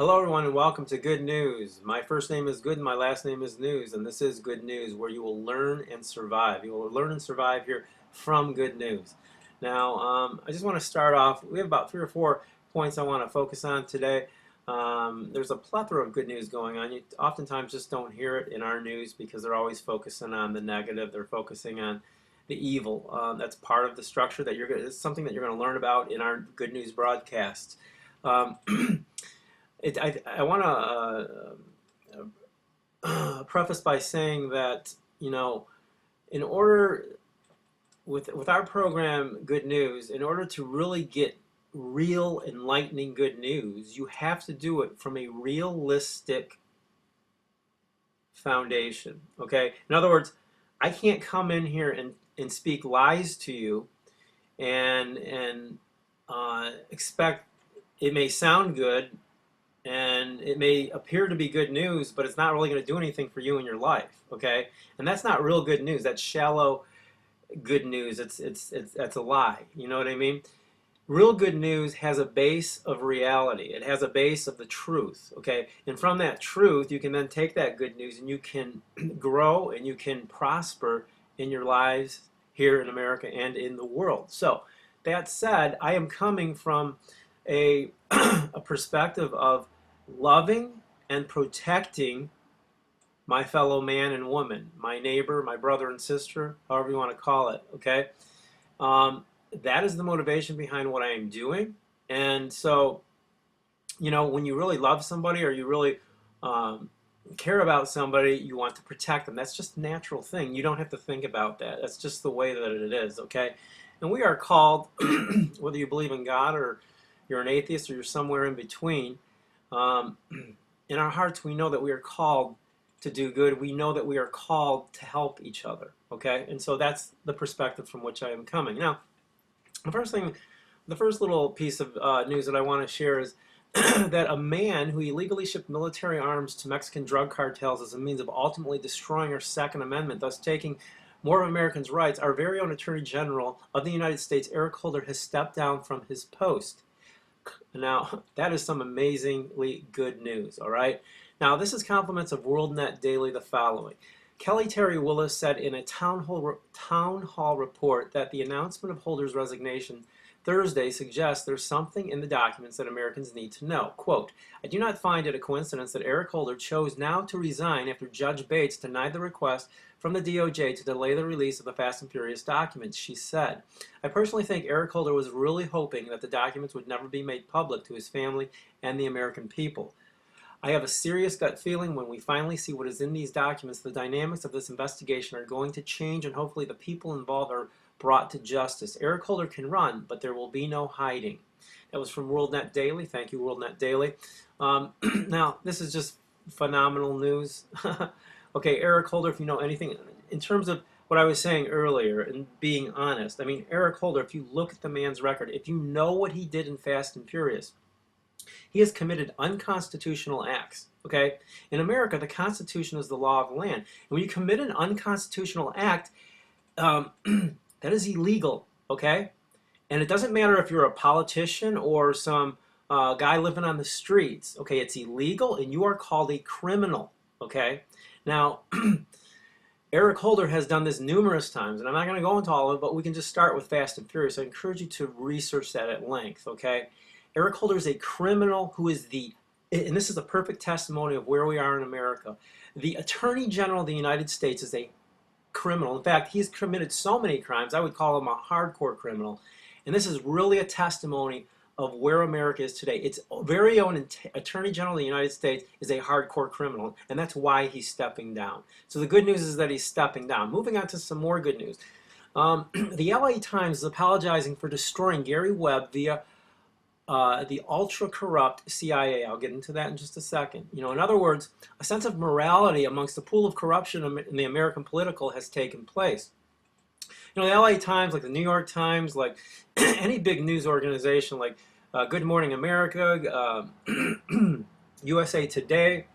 Hello everyone and welcome to Good News. My first name is Good and my last name is News, and this is Good News where you will learn and survive. You will learn and survive here from Good News. Now, I just want to start off, we have about 3 or 4 points I want to focus on today. There's a plethora of good news going on. You oftentimes just don't hear it in our news because they're always focusing on the negative. They're focusing on the evil. That's part of the structure that it's something that you're going to learn about in our Good News broadcasts. I want to preface by saying that, in order, with our program, Good News, in order to really get real, enlightening good news, you have to do it from a realistic foundation, okay? In other words, I can't come in here and speak lies to you and expect it may sound good, and it may appear to be good news, but it's not really going to do anything for you in your life, okay? And that's not real good news. That's shallow good news. That's a lie. You know what I mean? Real good news has a base of reality. It has a base of the truth, okay? And from that truth, you can then take that good news and you can grow and you can prosper in your lives here in America and in the world. So, that said, I am coming from a perspective of loving and protecting my fellow man and woman, my neighbor, my brother and sister, however you want to call it, okay? That is the motivation behind what I am doing. And so, when you really love somebody or you really care about somebody, you want to protect them. That's just a natural thing. You don't have to think about that. That's just the way that it is, okay? And we are called, whether you believe in God or you're an atheist or you're somewhere in between, in our hearts we know that we are called to do good. We know that we are called to help each other, okay? And so that's the perspective from which I am coming. Now, the first little piece of news that I want to share is that a man who illegally shipped military arms to Mexican drug cartels as a means of ultimately destroying our Second Amendment, thus taking more of Americans' rights, our very own Attorney General of the United States, Eric Holder, has stepped down from his post. Now, that is some amazingly good news, all right? Now, this is compliments of WorldNet Daily the following. Kelly Terry-Willis said in a town hall report that the announcement of Holder's resignation Thursday suggests there's something in the documents that Americans need to know. Quote, I do not find it a coincidence that Eric Holder chose now to resign after Judge Bates denied the request from the DOJ to delay the release of the Fast and Furious documents, she said. I personally think Eric Holder was really hoping that the documents would never be made public to his family and the American people. I have a serious gut feeling when we finally see what is in these documents, the dynamics of this investigation are going to change and hopefully the people involved are brought to justice. Eric Holder can run, but there will be no hiding. That was from WorldNet Daily. Thank you, WorldNet Daily. Now, this is just phenomenal news. Okay, Eric Holder, if you know anything, in terms of what I was saying earlier and being honest, I mean, Eric Holder, if you look at the man's record, if you know what he did in Fast and Furious, he has committed unconstitutional acts, okay? In America, the Constitution is the law of the land. And when you commit an unconstitutional act, that is illegal, okay? And it doesn't matter if you're a politician or some guy living on the streets, okay? It's illegal and you are called a criminal, okay? Now, Eric Holder has done this numerous times, and I'm not going to go into all of it, but we can just start with Fast and Furious. I encourage you to research that at length, okay? Eric Holder is a criminal who is and this is a perfect testimony of where we are in America. The Attorney General of the United States is a criminal. In fact, he's committed so many crimes, I would call him a hardcore criminal. And this is really a testimony of where America is today. Its very own Attorney General of the United States is a hardcore criminal, and that's why he's stepping down. So the good news is that he's stepping down. Moving on to some more good news. The LA Times is apologizing for destroying Gary Webb via the ultra-corrupt CIA. I'll get into that in just a second. In other words, a sense of morality amongst the pool of corruption in the American political has taken place. The LA Times, like the New York Times, like any big news organization, like Good Morning America, USA Today,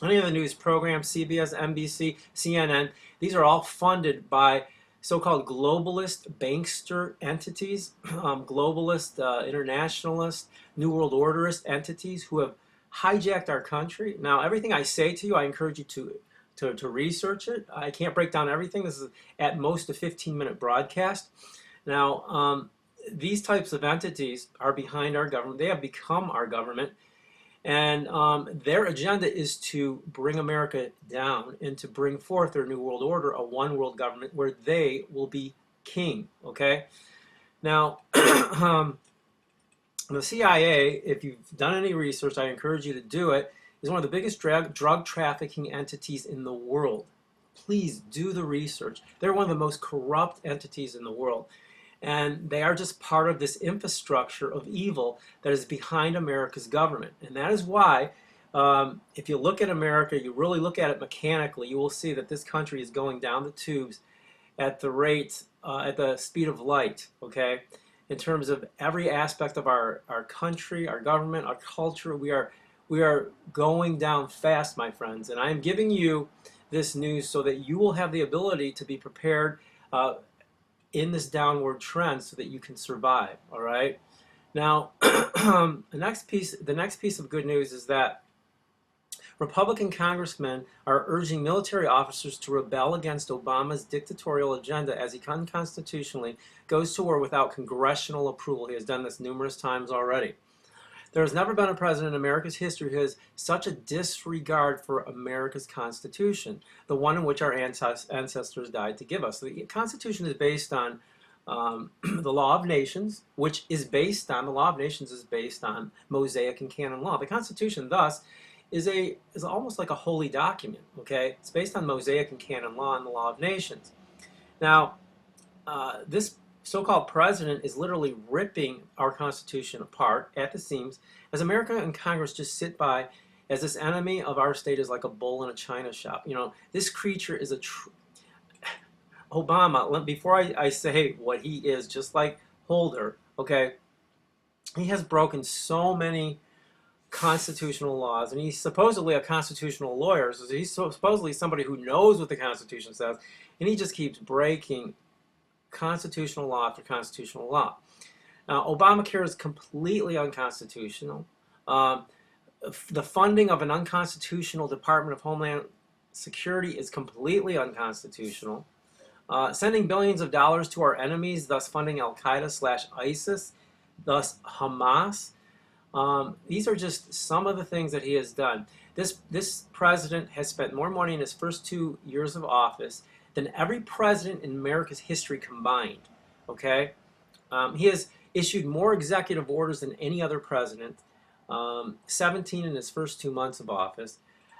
any of the news programs, CBS, NBC, CNN, these are all funded by so-called globalist bankster entities, globalist internationalist, New World Orderist entities who have hijacked our country. Now, everything I say to you, I encourage you to research it. I can't break down everything. This is at most a 15-minute broadcast. Now, these types of entities are behind our government. They have become our government. And their agenda is to bring America down and to bring forth their new world order, a one world government where they will be king. Okay? Now, the CIA, if you've done any research, I encourage you to do it, is one of the biggest drug trafficking entities in the world. Please do the research. They're one of the most corrupt entities in the world. And they are just part of this infrastructure of evil that is behind America's government. And that is why, if you look at America, you really look at it mechanically, you will see that this country is going down the tubes at the rate, at the speed of light, okay? In terms of every aspect of our country, our government, our culture, we are going down fast, my friends. And I am giving you this news so that you will have the ability to be prepared in this downward trend so that you can survive. All right. Now, the next piece of good news is that Republican congressmen are urging military officers to rebel against Obama's dictatorial agenda as he unconstitutionally goes to war without congressional approval. He has done this numerous times already. There has never been a president in America's history who has such a disregard for America's Constitution, the one in which our ancestors died to give us. The Constitution is based on the law of nations, which is based on, the law of nations is based on Mosaic and canon law. The Constitution, thus, is almost like a holy document, okay? It's based on Mosaic and canon law and the law of nations. Now, this so-called president is literally ripping our Constitution apart at the seams as America and Congress just sit by as this enemy of our state is like a bull in a china shop. You know, this creature is Obama, before I say what he is, just like Holder, okay, he has broken so many constitutional laws, and he's supposedly a constitutional lawyer, so he's supposedly somebody who knows what the Constitution says, and he just keeps breaking constitutional law after constitutional law. Now, Obamacare is completely unconstitutional. The funding of an unconstitutional Department of Homeland Security is completely unconstitutional. Sending billions of dollars to our enemies, thus funding Al-Qaeda/ISIS, thus Hamas. These are just some of the things that he has done. This president has spent more money in his first 2 years of office than every president in America's history combined, okay? He has issued more executive orders than any other president, 17 in his first 2 months of office.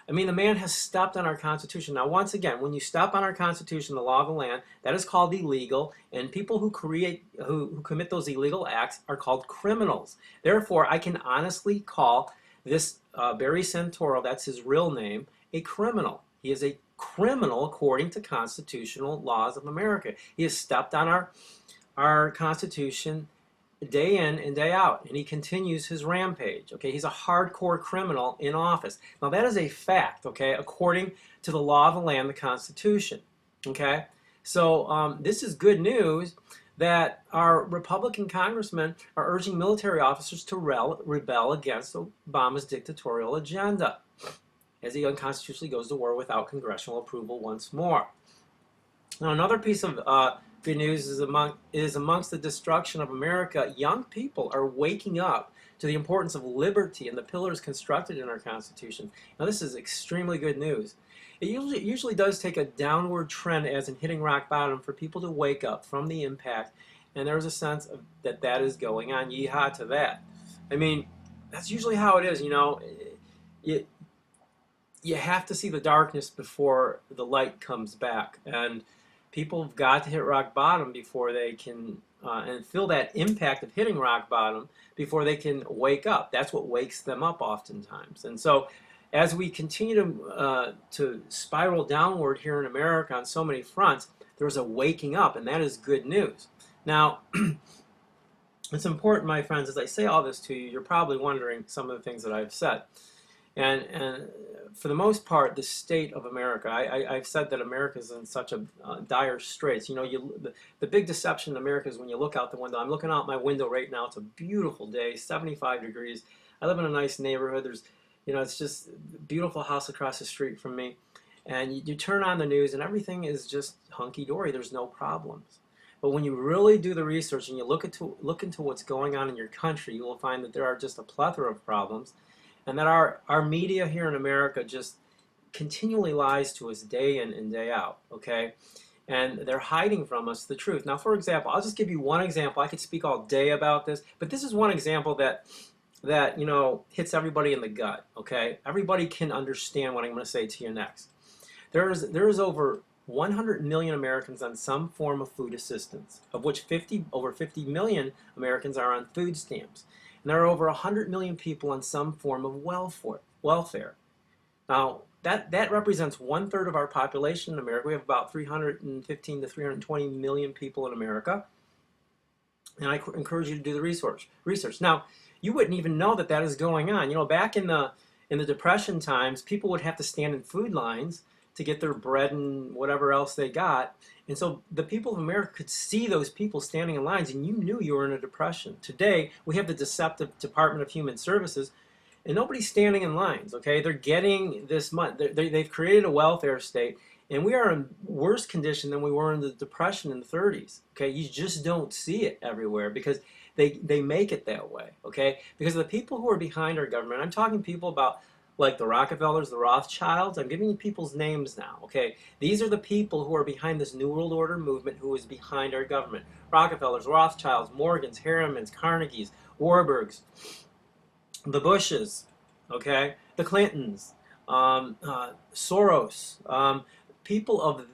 I mean, the man has stepped on our Constitution. Now, once again, when you step on our Constitution, the law of the land, that is called illegal, and people who commit those illegal acts are called criminals. Therefore, I can honestly call this Barry Santoro, that's his real name, a criminal. He is a criminal according to constitutional laws of America. He has stepped on our Constitution day in and day out, and he continues his rampage. Okay, he's a hardcore criminal in office. Now that is a fact, okay, according to the law of the land, the Constitution. Okay, so this is good news that our Republican congressmen are urging military officers to rebel against Obama's dictatorial agenda as he unconstitutionally goes to war without congressional approval once more. Now, another piece of good news is amongst the destruction of America, young people are waking up to the importance of liberty and the pillars constructed in our Constitution. Now, this is extremely good news. It usually does take a downward trend, as in hitting rock bottom, for people to wake up from the impact, and there's a sense of that is going on. Yeehaw to that. I mean, that's usually how it is, you know. You have to see the darkness before the light comes back, and people have got to hit rock bottom before they can and feel that impact of hitting rock bottom before they can wake up. That's what wakes them up oftentimes. And so as we continue to spiral downward here in America on so many fronts, there's a waking up, and that is good news. Now, it's important, my friends, as I say all this to you, you're probably wondering some of the things that I've said. And for the most part, the state of America, I've said that America is in such a dire straits. You know, the big deception in America is when you look out the window. I'm looking out my window right now. It's a beautiful day, 75 degrees. I live in a nice neighborhood. There's, You know, it's just a beautiful house across the street from me. And you turn on the news and everything is just hunky-dory. There's no problems. But when you really do the research and you look into what's going on in your country, you will find that there are just a plethora of problems, and that our media here in America just continually lies to us day in and day out, okay? And they're hiding from us the truth. Now, for example, I'll just give you one example. I could speak all day about this, but this is one example that you know, hits everybody in the gut, okay? Everybody can understand what I'm going to say to you next. There is over 100 million Americans on some form of food assistance, of which over 50 million Americans are on food stamps. And there are over 100 million people on some form of welfare. Now, that represents 1/3 of our population in America. We have about 315 to 320 million people in America. And I encourage you to do the research. Now, you wouldn't even know that that is going on. You know, back in the Depression times, people would have to stand in food lines to get their bread and whatever else they got. And so the people of America could see those people standing in lines, and you knew you were in a depression. Today, we have the deceptive Department of Human Services, and nobody's standing in lines, okay? They're getting this money. They've created a welfare state, and we are in worse condition than we were in the Depression in the 30s, okay? You just don't see it everywhere because they make it that way, okay? Because the people who are behind our government, I'm talking people about like the Rockefellers, the Rothschilds. I'm giving you people's names now, okay? These are the people who are behind this New World Order movement, who is behind our government. Rockefellers, Rothschilds, Morgans, Harrimans, Carnegies, Warburgs, the Bushes, okay? The Clintons, Soros. People of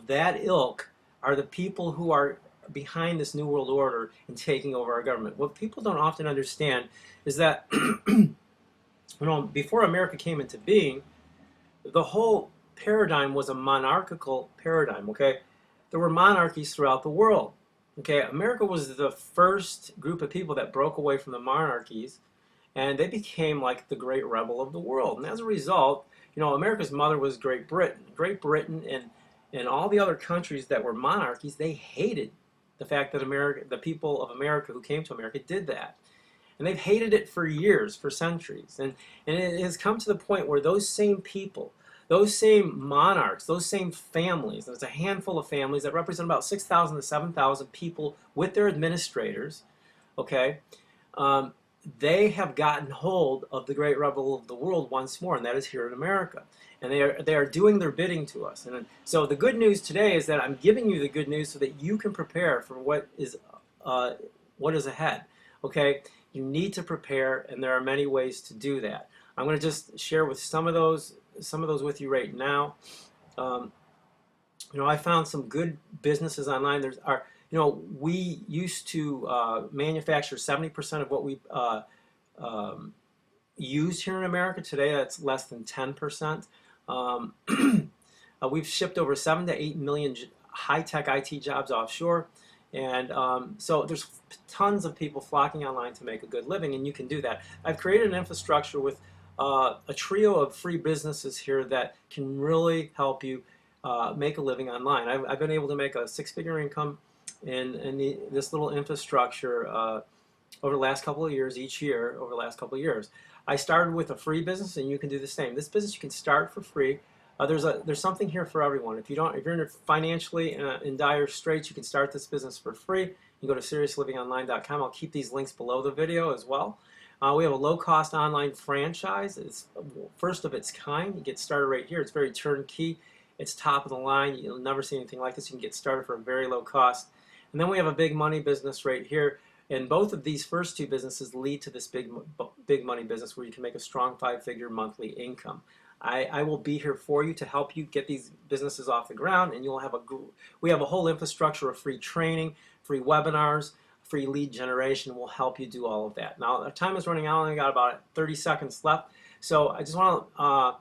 that ilk are the people who are behind this New World Order and taking over our government. What people don't often understand is that you know, before America came into being, the whole paradigm was a monarchical paradigm, okay? There were monarchies throughout the world, okay? America was the first group of people that broke away from the monarchies, and they became like the great rebel of the world. And as a result, you know, America's mother was Great Britain. Great Britain and all the other countries that were monarchies, they hated the fact that the people of America who came to America did that. And they've hated it for years, for centuries. And it has come to the point where those same people, those same monarchs, those same families, and it's a handful of families that represent about 6,000 to 7,000 people with their administrators, okay, they have gotten hold of the great rebel of the world once more, and that is here in America. And they are doing their bidding to us. And so the good news today is that I'm giving you the good news so that you can prepare for what is ahead, okay? You need to prepare, and there are many ways to do that. I'm going to just share with some of those with you right now. You know, I found some good businesses online. You know, we used to manufacture 70% of what we use here in America. Today, that's less than 10%. We've shipped over 7 to 8 million high-tech IT jobs offshore. And so there's tons of people flocking online to make a good living, and you can do that. I've created an infrastructure with a trio of free businesses here that can really help you make a living online. I've been able to make a 6-figure income in this little infrastructure over the last couple of years, each year over the last couple of years. I started with a free business, and you can do the same. This business you can start for free. There's something here for everyone. If you're financially in dire straits, you can start this business for free. You go to SeriousLivingOnline.com. I'll keep these links below the video as well. We have a low-cost online franchise. It's first of its kind. You get started right here. It's very turnkey. It's top of the line. You'll never see anything like this. You can get started for a very low cost. And then we have a big money business right here. And both of these first two businesses lead to this big money business where you can make a strong 5-figure monthly income. I will be here for you to help you get these businesses off the ground, and we have a whole infrastructure of free training, free webinars, free lead generation. We'll help you do all of that. Now, our time is running out. I only got about 30 seconds left. So I just want to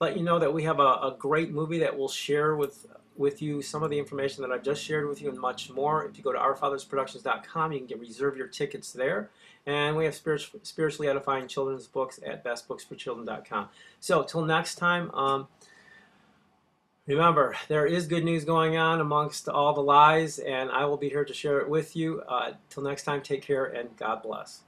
let you know that we have a great movie that we'll share with you some of the information that I've just shared with you and much more. If you go to OurFathersProductions.com, you can reserve your tickets there. And we have spiritually edifying children's books at bestbooksforchildren.com. So till next time, remember, there is good news going on amongst all the lies, and I will be here to share it with you. Till next time, take care and God bless.